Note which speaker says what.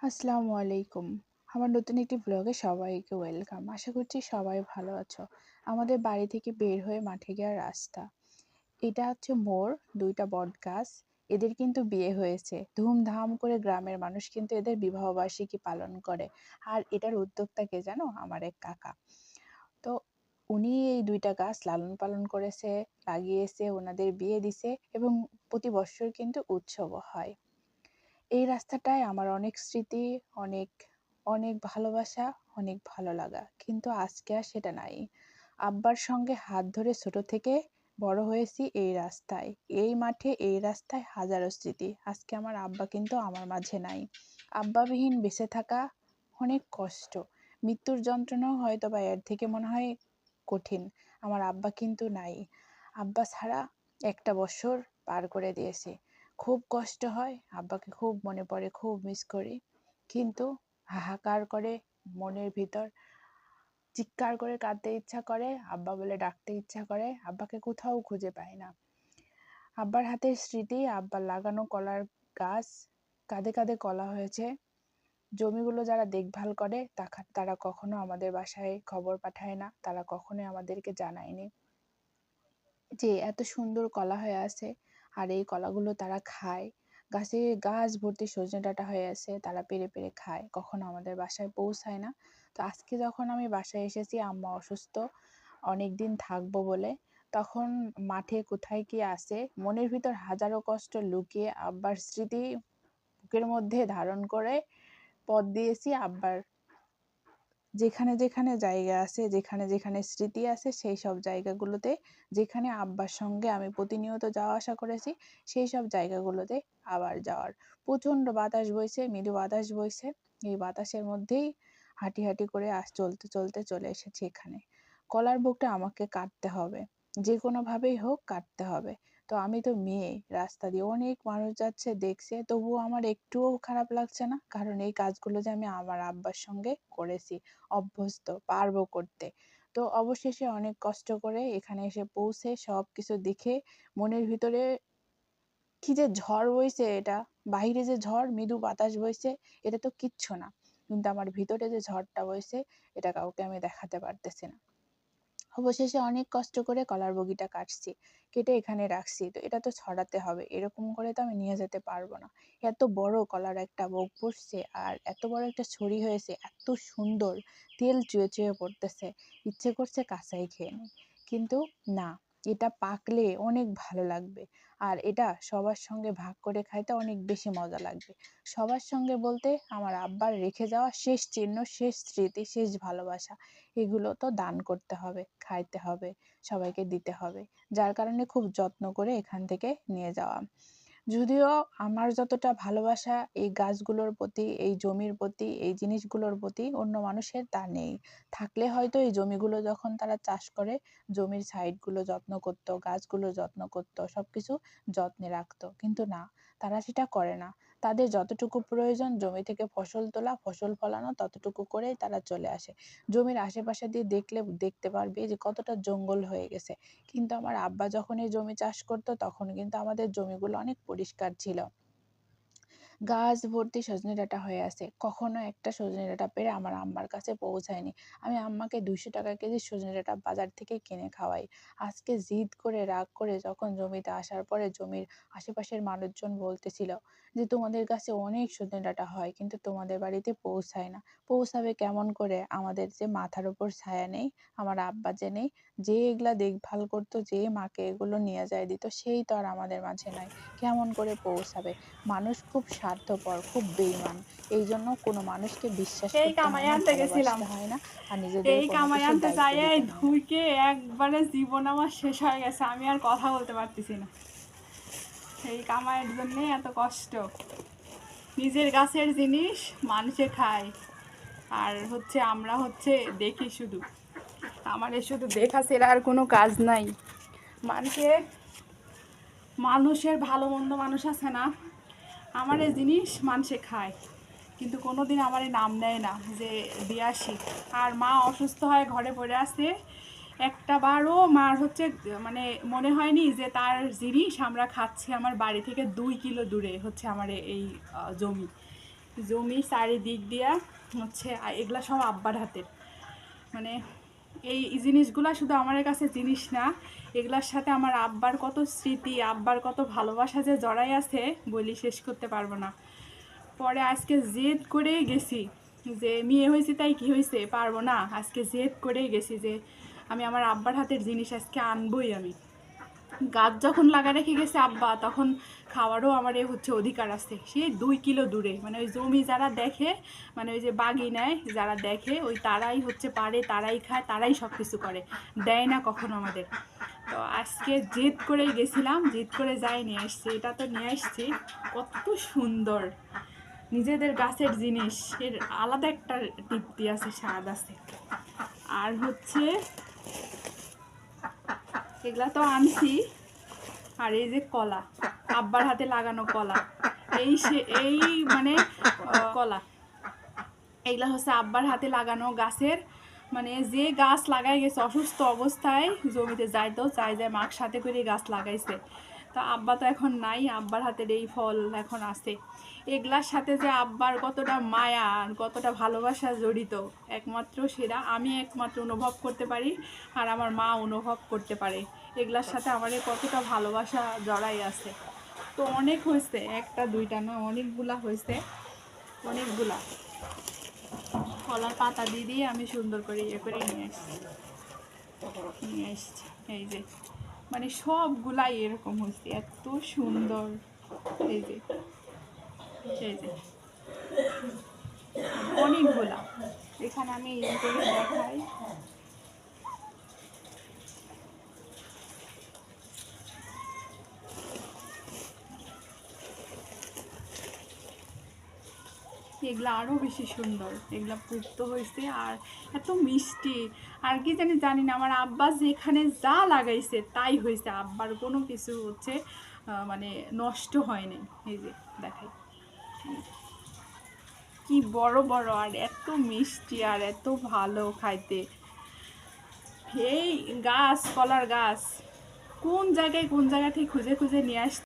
Speaker 1: আসসালামু আলাইকুম। আমার নতুন একটি ব্লগে সবাইকে ওয়েলকাম। আশা করছি সবাই ভালো আছো। আমাদের বাড়ি থেকে বের হয়ে মাঠে যাওয়ার রাস্তা। এটা হচ্ছে মোর ২ টা বটগাছ। এদের কিন্তু বিয়ে হয়েছে। ধুমধাম করে গ্রামের মানুষ কিন্তু এদের বিবাহবার্ষিকী পালন করে। আর এটার উদ্যোক্তা কে জানো? আমার এক কাকা। তো উনি এই ২ টা গাছ লালন পালন করেছে, লাগিয়েছে, ওনাদের বিয়ে দিছে এবং প্রতি বৎসর কিন্তু উৎসবও হয়। এই রাস্তাটায় আমার অনেক স্মৃতি, অনেক, অনেক ভালোবাসা, অনেক ভালো লাগা। কিন্তু আজকে আর সেটা নাই। আব্বার সঙ্গে হাত ধরে ছোট থেকে বড় হয়েছি এই রাস্তায়। এই মাঠে, এই রাস্তায় হাজারো স্মৃতি। আজকে আমার আব্বা কিন্তু আমার মাঝে নাই। আব্বাবিহীন বেঁচে থাকা অনেক কষ্ট। মৃত্যুর যন্ত্রণাও হয়তোবা এর থেকে মনে হয় কঠিন। আমার আব্বা কিন্তু নাই। আব্বা ছাড়া একটা বছর পার করে দিয়েছি। খুব কষ্ট হয়, আব্বাকে খুব মনে পড়ে, খুব মিস করি। কিন্তু হাহাকার করে মনের ভিতর চিৎকার করে কাঁদতে ইচ্ছা করে, আব্বা বলে ডাকতে ইচ্ছা করে, আব্বাকে কোথাও খুঁজে পাই না। আব্বার হাতের স্মৃতি, আব্বার লাগানো কলার গাছ, কাঁধে কাঁধে কলা হয়েছে। জমিগুলো যারা দেখভাল করে তারা কখনো আমাদের বাসায় খবর পাঠায় না, তারা কখনোই আমাদেরকে জানায়নি যে এত সুন্দর কলা হয়ে আছে। আর এই কলাগুলো তারা খায়। গাছ ভর্তি সজনে ডাঁটা হয়ে আছে, তারা পেড়ে পেড়ে খায়, কখনো আমাদের বাসায় পৌঁছায় না। তো আজকে যখন আমি বাসায় এসেছি, আম্মা অসুস্থ, অনেক দিন থাকবো বলে, তখন মাঠে কোথায় কি আছে, মনের ভিতর হাজারো কষ্ট লুকিয়ে আব্বার স্মৃতি বুকের মধ্যে ধারণ করে পথ দিয়েছি। আব্বার যেখানে যেখানে জায়গা আছে, যেখানে যেখানে স্মৃতি আছে, সেই সব জায়গাগুলোতে, যেখানে আব্বার সঙ্গে আমি প্রতিনিয়ত যাওয়া আসা করেছি, সেই সব জায়গাগুলোতে আবার যাওয়ার। প্রচণ্ড বাতাস বইছে, মৃদু বাতাস বইছে। এই বাতাসের মধ্যেই হাঁটি হাঁটি করে চলতে চলতে চলে এসেছি এখানে। কলার বুকটা আমাকে কাটতে হবে, যে কোনোভাবেই হোক কাটতে হবে। তো আমি তো মেয়ে, রাস্তা দিয়ে অনেক মানুষ যাচ্ছে দেখছে, তবুও আমার একটুও খারাপ লাগছে না, কারণ এই কাজগুলো যে আমি আমার আব্বার সঙ্গে করেছি, অভ্যস্ত, পারবো করতে। তো অবশেষে অনেক কষ্ট করে এখানে এসে পৌঁছে সবকিছু দেখে মনের ভিতরে কি যে ঝড় বইছে, এটা বাহিরে যে ঝড়, মৃদু বাতাস বইছে, এটা তো কিচ্ছু না। কিন্তু আমার ভিতরে যে ঝড়টা বইছে, এটা কাউকে আমি দেখাতে পারতেছি না। অবশেষে অনেক কষ্ট করে কলার বগিটা কাটছি, কেটে এখানে রাখছি। তো এটা তো ছড়াতে হবে, এরকম করে তো আমি নিয়ে যেতে পারবো না। এত বড় কলার একটা বগ বসছে, আর এত বড় একটা ছড়ি হয়েছে, এত সুন্দর, তেল চুয়ে চুয়ে পড়তেছে, ইচ্ছে করছে কাঁচাই খেয়ে নিই। কিন্তু না, এটা পাকলে অনেক ভালো লাগবে, আর এটা সবার সঙ্গে ভাগ করে খাইতে অনেক বেশি মজা লাগবে। সবার সঙ্গে বলতে আমার আব্বার রেখে যাওয়া শেষ চিহ্ন, শেষ স্মৃতি, শেষ ভালোবাসা, এগুলো তো দান করতে হবে, খাইতে হবে, সবাইকে দিতে হবে। যার কারণে খুব যত্ন করে এখান থেকে নিয়ে যাওয়া। যদিও আমার যতটা ভালোবাসা এই গাছগুলোর প্রতি, এই জমির প্রতি, এই জিনিসগুলোর প্রতি অন্য মানুষের তা নেই। থাকলে হয়তো এই জমিগুলো যখন তারা চাষ করে, জমির সাইডগুলো যত্ন করতো, গাছগুলো যত্ন করতো, সবকিছু যত্নে রাখতো। কিন্তু না, তারা সেটা করে না। তাদের যতটুকু প্রয়োজন জমি থেকে ফসল তোলা, ফসল ফলানো, ততটুকু করেই তারা চলে আসে। জমির আশেপাশে দিয়ে দেখলে দেখতে পারবে যে কতটা জঙ্গল হয়ে গেছে। কিন্তু আমার আব্বা যখন এই জমি চাষ করতো, তখন কিন্তু আমাদের জমিগুলো অনেক পরিষ্কার ছিল। গাছ ভর্তি সজনে ডাঁটা হয়ে আছে, কখনো একটা সজনে ডাঁটা পেড়ে আমার আম্মার কাছে পৌঁছায়নি। আমি আম্মাকে 200 টাকা কেজি সজনে ডাঁটা বাজার থেকে কিনে খাওয়াই। আজকে জিদ করে, রাগ করে যখন জমিতে আসার পরে জমির আশেপাশের মানুষজন বলতেছিল যে তোমাদের কাছে অনেক সজনে ডাঁটা হয়, কিন্তু তোমাদের বাড়িতে পৌঁছায় না। পৌঁছাবে কেমন করে? আমাদের যে মাথার উপর ছায়া নেই, আমার আব্বা যে নেই, যে এগুলা দেখভাল করতো, যে মাকে এগুলো নিয়ে যায় দিত, সেই তো আর আমাদের মাঝে নাই। কেমন করে পৌঁছাবে? মানুষ খুব স্বার্থপর, খুব বেইমান। এইজন্য কোনো মানুষকে বিশ্বাস
Speaker 2: এই
Speaker 1: করতে
Speaker 2: কামাই
Speaker 1: হয় না,
Speaker 2: আনতে গেছিলাম।
Speaker 1: ভালোবাসতে হয় না, আর নিজেদের
Speaker 2: এই
Speaker 1: কোনো
Speaker 2: কামাই
Speaker 1: কিছুর
Speaker 2: আনতে
Speaker 1: দায়িত্ব
Speaker 2: যাইয়ে
Speaker 1: দিতে হয় না।
Speaker 2: ধুইকে একবারে জীবন আমার শেষ হয়ে গেছে, আমি আর কথা বলতে পারতেছি না। এই কামাইয়ের জন্যে এত কষ্ট। নিজের গাছের জিনিস মানুষে খায়, আর হচ্ছে আমরা হচ্ছে দেখি শুধু। আমাদের শুধু দেখা ছাড়া আর কোনো কাজ নাই। মানুষে মানুষের ভালো মন্দ মানুষ আছে না, আমার এই জিনিস মানুষে খায়, কিন্তু কোনো দিন আমার এই নাম নেয় না যে দিয়ে আসি। আর মা অসুস্থ হয় ঘরে পড়ে আছে, একটা বারও মার হচ্ছে মানে মনে হয়নি যে তার জিনিস আমরা খাচ্ছি। আমার বাড়ি থেকে 2 কিলো দূরে হচ্ছে আমার এই জমি, জমি চারিদিক দিয়া হচ্ছে এগুলা সব আব্বার হাতের। মানে এই জিনিসগুলা শুধু আমার কাছে জিনিস না, এগুলার সাথে আমার আব্বার কত স্মৃতি, আব্বার কত ভালোবাসা যে জড়াই আছে বলি শেষ করতে পারবো না। পরে আজকে জেদ করেই গেছি যে মেয়ে হয়েছে তাই কি হয়েছে, পারবো না, আজকে জেদ করেই গেছি যে আমি আমার আব্বার হাতের জিনিস আজকে আনবই। আমি গাছ যখন লাগা রেখে গেছে আব্বা, তখন খাওয়ারও আমার হচ্ছে অধিকার আছে। সে 2 কিলো দূরে, মানে ওই জমি যারা দেখে, মানে ওই যে বাগি নেয় যারা দেখে, ওই তারাই হচ্ছে পারে, তারাই খায়, তারাই সব কিছু করে, দেয় না কখনো আমাদের। তো আজকে জেদ করেই গেছিলাম, জেদ করে যাই নিয়ে আসছি। এটা তো নিয়ে আসছি, কত সুন্দর নিজেদের গাছের জিনিস, এর আলাদা একটা তৃপ্তি আছে, স্বাদ আছে। আর হচ্ছে এগুলা তো আনছি। আর এই যে কলা, আব্বার হাতে লাগানো কলা, এই মানে কলা, এইগুলা হচ্ছে আব্বার হাতে লাগানো গাছের, মানে যে গাছ লাগাই গেছে অসুস্থ অবস্থায় জমিতে যাইতো, যায় মার সাথে করে গাছ লাগাইছে। তা আব্বা তো এখন নাই, আব্বার হাতের এই ফল এখন আছে। এগুলার সাথে যে আব্বার কতটা মায়া আর কতটা ভালোবাসা জড়িত, একমাত্র সেটা আমি একমাত্র অনুভব করতে পারি, আর আমার মা অনুভব করতে পারে এগুলার সাথে আমার কতটা ভালোবাসা জড়াই আছে। তো অনেক হয়েছে, একটা দুইটা না, অনেকগুলা হয়েছে, অনেকগুলা কলার পাতা দিয়ে আমি সুন্দর করে করে নিয়ে আসছি। এই যে মানে সবগুলাই এরকম হয়েছে, এত সুন্দর। এই যে এই যে অনেকগুলা, এখানে আমি এই করে দেখাই। এগুলা আরও বেশি সুন্দর, এগুলা পুক্ত হয়েছে আর এত মিষ্টি। আর কি জানি না, আমার আব্বা যেখানে যা লাগাইছে তাই হয়েছে, আব্বার কোনো কিছু হচ্ছে মানে নষ্ট হয়নি। এই যে দেখাই, কি বড় বড় আর এত মিষ্টি আর এত ভালো খাইতে। এই গাছ, কলার গাছ কোন জায়গায় থেকে খুঁজে খুঁজে নিয়ে আসতে